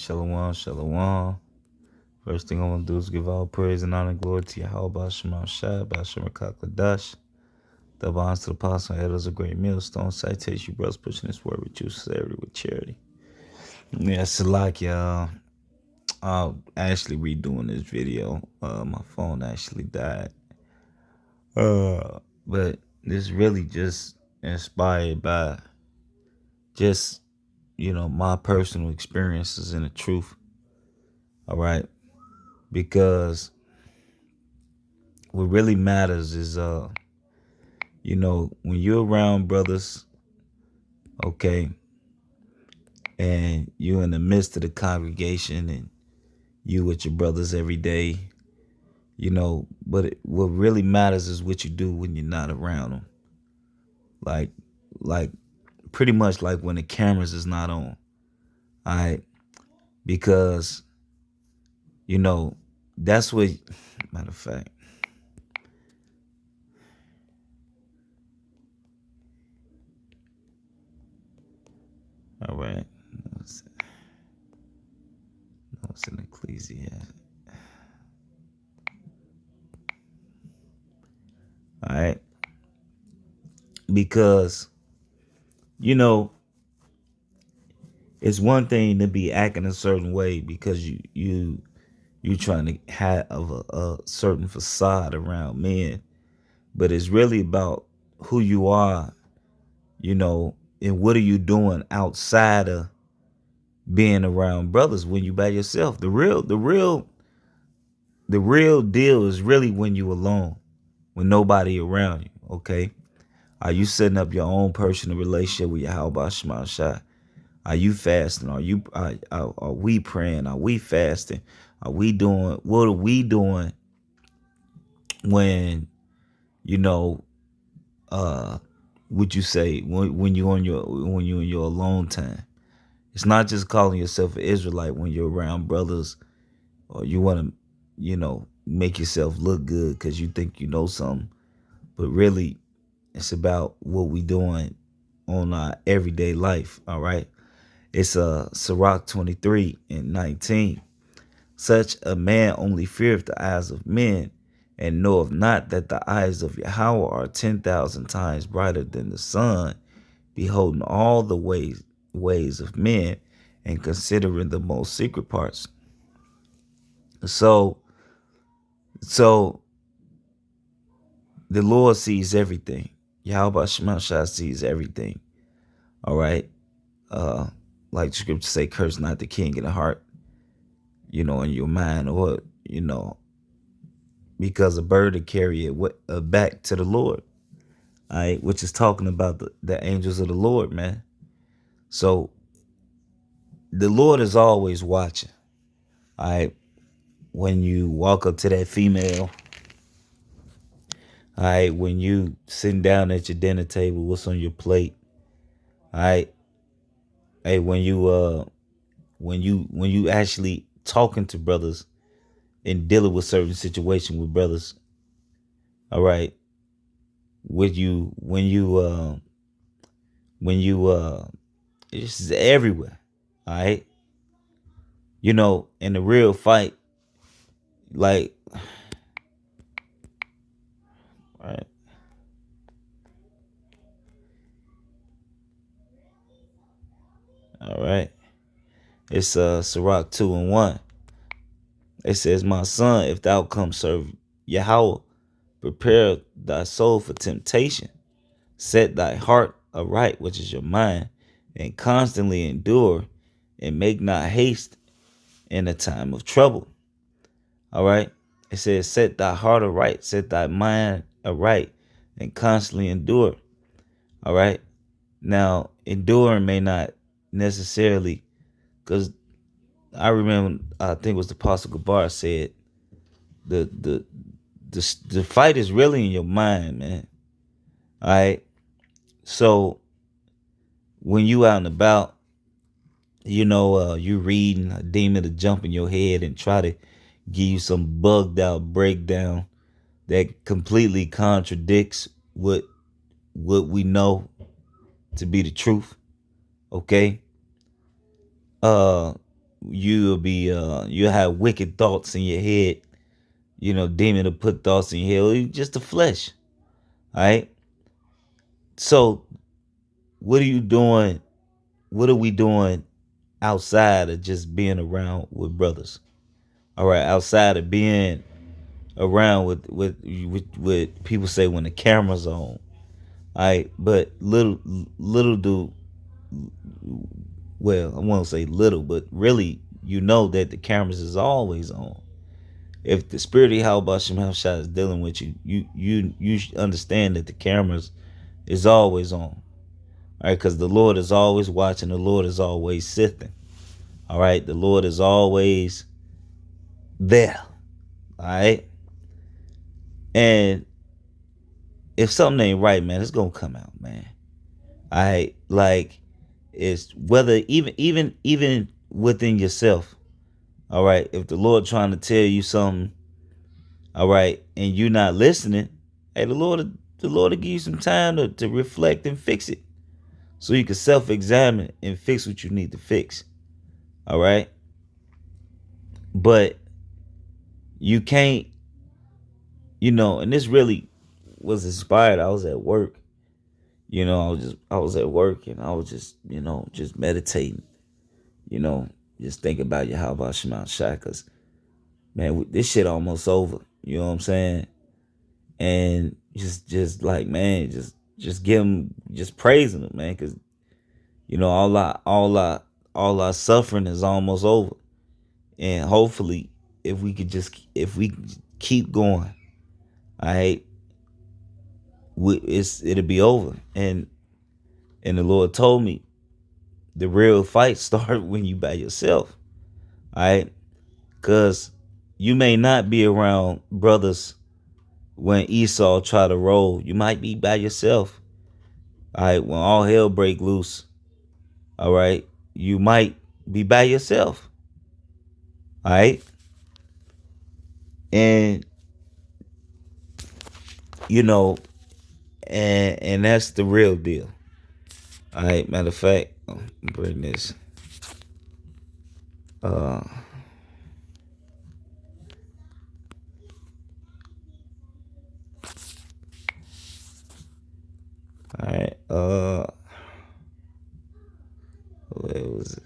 Shalom, shalom. First thing I want to do is give all praise and honor and glory to Yahweh, Shema Shai, Bashar Kadash. Double honors to the apostle and elders of Great Millstone. Citation, you brothers pushing this word with you, sincerity, with charity. Yeah, it's like y'all. I'll actually redoing this video. My phone actually died. But this really just inspired by just, my personal experiences and the truth. All right. Because what really matters is, when you're around brothers, okay, and you're in the midst of the congregation and you with your brothers every day, but what really matters is what you do when you're not around them. Like pretty much like when the cameras is not on. All right. Because, that's what, matter of fact, all right. No, it's in Ecclesiastes. All right. Because, it's one thing to be acting a certain way because you trying to have a certain facade around men, but it's really about who you are, and what are you doing outside of being around brothers when you by yourself. The real deal is really when you alone, when nobody around you. Okay, are you setting up your own personal relationship with Yahweh Shema Shai? Are you fasting? Are we praying? Are we fasting? What are we doing when, would you say when you're in your alone time? It's not just calling yourself an Israelite when you're around brothers or you want to, make yourself look good because you think you know something. But really, it's about what we doing on our everyday life. All right. It's Sirach 23:19. Such a man only feareth the eyes of men, and knoweth not that the eyes of Yahweh are 10,000 times brighter than the sun, beholding all the ways of men, and considering the most secret parts. So the Lord sees everything. Yahweh Shema Shai sees everything. All right. Like the scripture say, curse not the king in the heart, in your mind, or, because a bird will carry it back to the Lord. All right. Which is talking about the angels of the Lord, man. So the Lord is always watching. All right. When you walk up to that female, all right, when you sitting down at your dinner table, what's on your plate? All right. Hey, when you actually talking to brothers and dealing with certain situation with brothers, all right, when you it's just everywhere, all right, in the real fight, like, all right, all right, it's Sirach 2:1. It says, my son, if thou come serve Yahweh, prepare thy soul for temptation, set thy heart aright, which is your mind, and constantly endure, and make not haste in a time of trouble. All right. It says, set thy heart aright, set thy mind aright, and constantly endure. All right. Now, enduring may not necessarily, because I remember, I think it was the Apostle Gabar said, the fight is really in your mind, man. All right. So when you out and about, you reading, a demon to jump in your head and try to give you some bugged out breakdown that completely contradicts what we know to be the truth. Okay. you'll be you'll have wicked thoughts in your head. Demon to put thoughts in your head. Just the flesh. All right. So what are you doing? What are we doing outside of just being around with brothers? All right, outside of being around with people say when the camera's on. All right, but little do, well, I won't say little, but really you know that the cameras is always on. If the spirit of Yahweh Shem Shot is dealing with you, you should understand that the cameras is always on. All right, because the Lord is always watching. The Lord is always sifting. All right, the Lord is always there. All right, and if something ain't right, man, it's gonna come out, man. All right, like it's whether even within yourself. All right, if the Lord trying to tell you something, all right, and you not listening, hey, the Lord will give you some time to reflect and fix it, so you can self-examine and fix what you need to fix. All right, but you can't, and this really was inspired. I was at work. I was at work and I was just, just meditating, you know, just thinking about you, how about Shema Shai, because, man, this shit almost over. You know what I'm saying? And just like, man, just give him, just praising him, man, because, all our suffering is almost over. And hopefully, if we keep going, all right, it'll be over. And the Lord told me the real fight start when you by yourself. All right, because you may not be around brothers when Esau try to roll. You might be by yourself. All right, when all hell break loose. All right, you might be by yourself. All right, and you know, and that's the real deal. All right, matter of fact, bring this. Uh, all right. Where was it?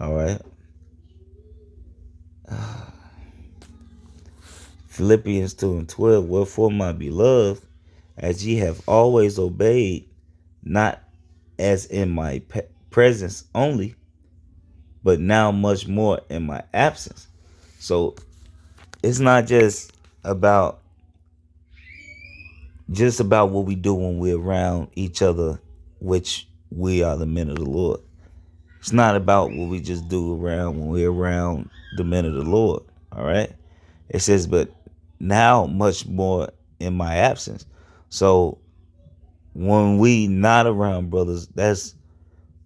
All right. Philippians 2:12. Wherefore, my beloved, as ye have always obeyed, not as in my presence only, but now much more in my absence. So it's not just about what we do when we're around each other, which we are the men of the Lord. It's not about what we just do around when we're around the men of the Lord. All right. It says, but now much more in my absence. So when we not around brothers, that's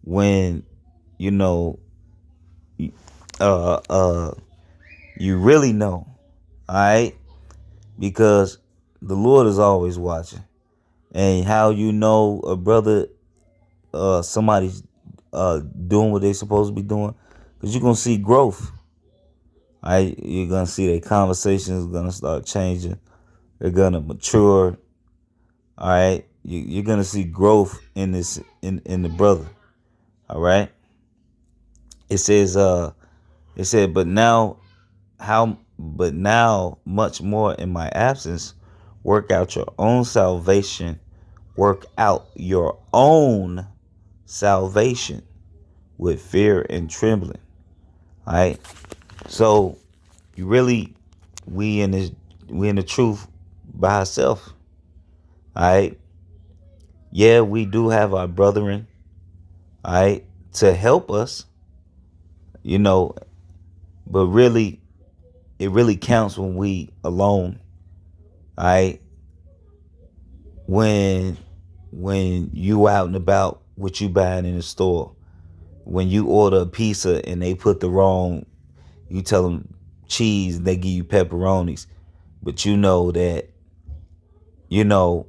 when, you know, uh uh you really know. All right. Because the Lord is always watching. And how you know a brother, somebody's doing what they supposed to be doing, because you're gonna see growth. All right, you're gonna see their conversations gonna start changing. They're gonna mature. All right, you're gonna see growth in this in the brother. All right. It says it said, but now much more in my absence, work out your own salvation. Work out your own salvation with fear and trembling. All right. So you really, we in the truth by ourselves. All right. Yeah, we do have our brethren. All right, to help us. You know, but really, it really counts when we alone. All right, when you out and about, what you buying in the store, when you order a pizza and they put the wrong, you tell them cheese and they give you pepperonis, but you know that, you know,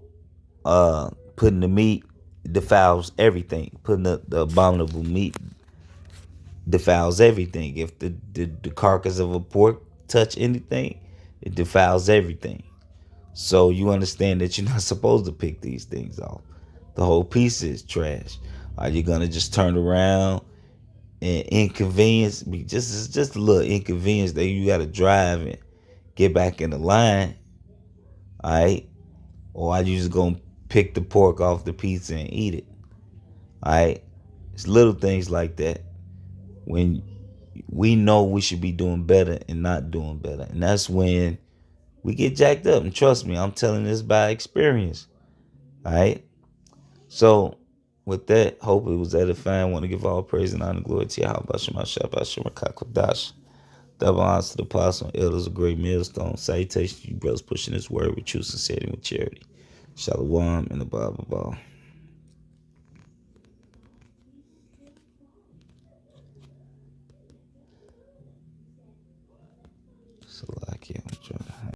putting the meat defiles everything. Putting the abominable meat defiles everything. If the carcass of a pork touch anything, it defiles everything. So you understand that you're not supposed to pick these things off. The whole piece is trash. Are you gonna just turn around and inconvenience? It's just a little inconvenience that you gotta drive and get back in the line, all right? Or are you just gonna pick the pork off the pizza and eat it, all right? It's little things like that when we know we should be doing better and not doing better, and that's when we get jacked up. And trust me, I'm telling this by experience, all right? So, with that, hope it was edifying. I want to give all praise and honor and glory to Yahweh Bashem Hashem Bashem Rakakwadash. Double honors to the apostle and elders of Great Millstone. Salutations to you brothers pushing this word with true sincerity and with charity. Shalom and the Bible. Salakia.